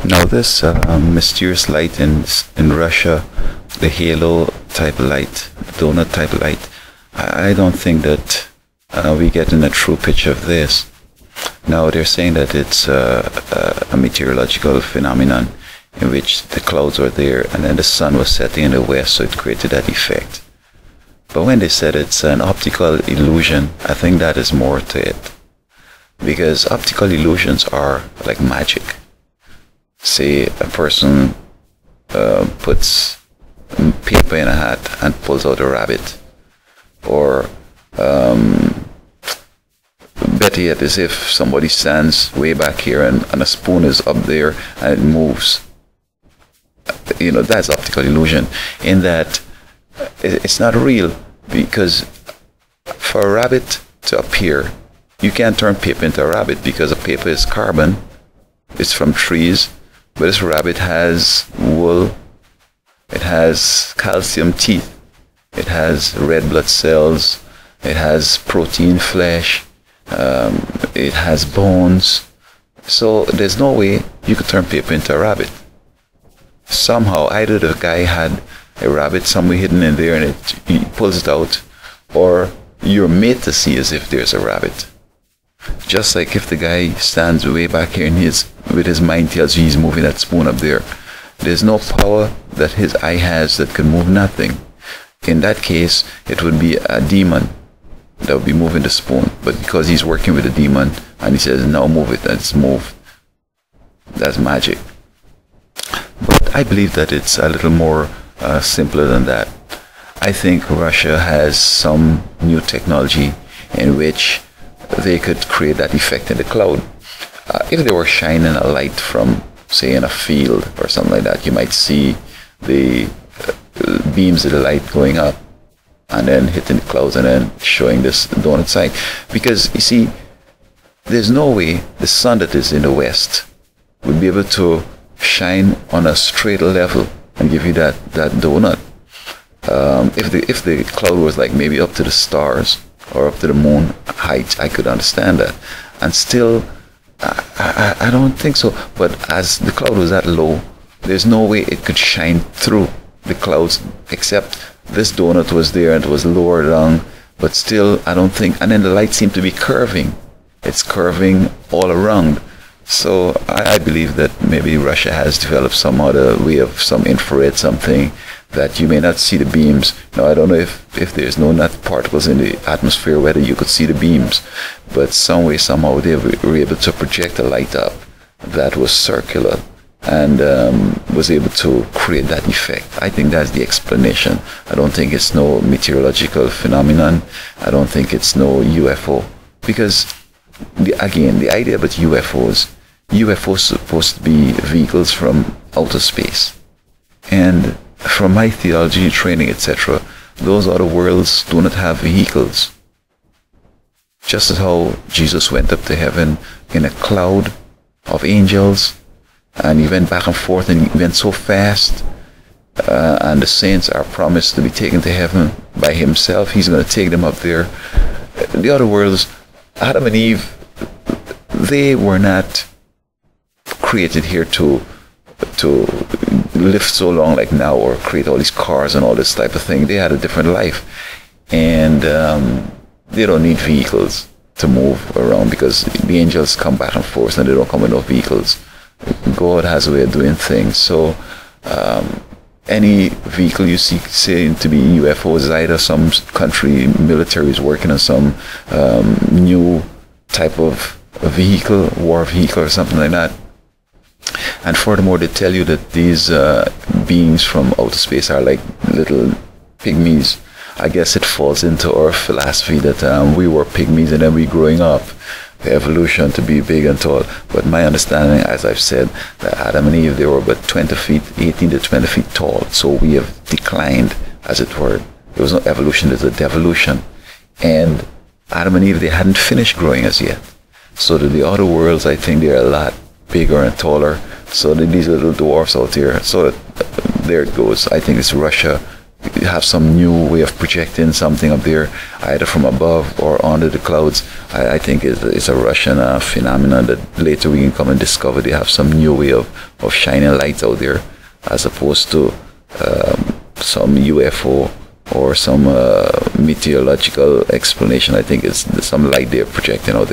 Now this mysterious light in Russia, the halo type light, donut type light, I don't think that we getting a true picture of this. Now they're saying that it's a meteorological phenomenon in which the clouds were there and then the sun was setting in the west, so it created that effect. But when they said it's an optical illusion, I think that is more to it. Because optical illusions are like magic. Say a person puts paper in a hat and pulls out a rabbit, or better yet is if somebody stands way back here and a spoon is up there and it moves. You know, that's optical illusion, in that it's not real, because for a rabbit to appear, you can't turn paper into a rabbit, because a paper is carbon, it's from trees. But this rabbit has wool, it has calcium teeth, it has red blood cells, it has protein flesh, it has bones. So there's no way you could turn paper into a rabbit. Somehow, either the guy had a rabbit somewhere hidden in there and he pulls it out, or you're made to see as if there's a rabbit. Just like if the guy stands way back here and with his mind tells you he's moving that spoon up there, there's no power that his eye has that can move nothing. In that case, it would be a demon that would be moving the spoon. But because he's working with a demon and he says, now move it, and it's moved, that's magic. But I believe that it's a little more simpler than that. I think Russia has some new technology in which they could create that effect in the cloud. If they were shining a light from, say, in a field or something like that, you might see the beams of the light going up and then hitting the clouds and then showing this donut sign. Because, you see, there's no way the sun that is in the west would be able to shine on a straight level and give you that donut. If the cloud was like maybe up to the stars or up to the moon height, I could understand that. And still, I don't think so. But as the cloud was that low, there's no way it could shine through the clouds, except this donut was there and it was lower down. But still, I don't think, and then the light seemed to be curving. It's curving all around. So I believe that maybe Russia has developed some other way of some infrared something that you may not see the beams. Now, I don't know if there's no particles in the atmosphere, whether you could see the beams, but some way, somehow, they were able to project a light up that was circular and was able to create that effect. I think that's the explanation. I don't think it's no meteorological phenomenon. I don't think it's no UFO, because again, the idea about UFOs supposed to be vehicles from outer space. And from my theology, training, etc., those other worlds do not have vehicles. Just as how Jesus went up to heaven in a cloud of angels, and he went back and forth, and he went so fast, and the saints are promised to be taken to heaven by himself. He's going to take them up there. The other worlds, Adam and Eve, they were not created here to live so long like now, or create all these cars and all this type of thing. They had a different life, and they don't need vehicles to move around, because the angels come back and forth and they don't come with no vehicles. God has a way of doing things. So any vehicle you see saying to be UFO is either some country military is working on some new type of vehicle, war vehicle or something like that. And furthermore, they tell you that these beings from outer space are like little pygmies. I guess it falls into our philosophy that we were pygmies and then we growing up, the evolution to be big and tall. But my understanding, as I've said, that Adam and Eve, they were about 20 feet, 18 to 20 feet tall. So we have declined, as it were. There was no evolution, there's a devolution. And Adam and Eve, they hadn't finished growing as yet. So the other worlds, I think they're a lot bigger and taller. So these little dwarfs out here, so there it goes. I think it's Russia have some new way of projecting something up there, either from above or under the clouds. I think it's a Russian phenomenon that later we can come and discover they have some new way of shining lights out there, as opposed to some UFO or some meteorological explanation. I think it's some light they're projecting out there.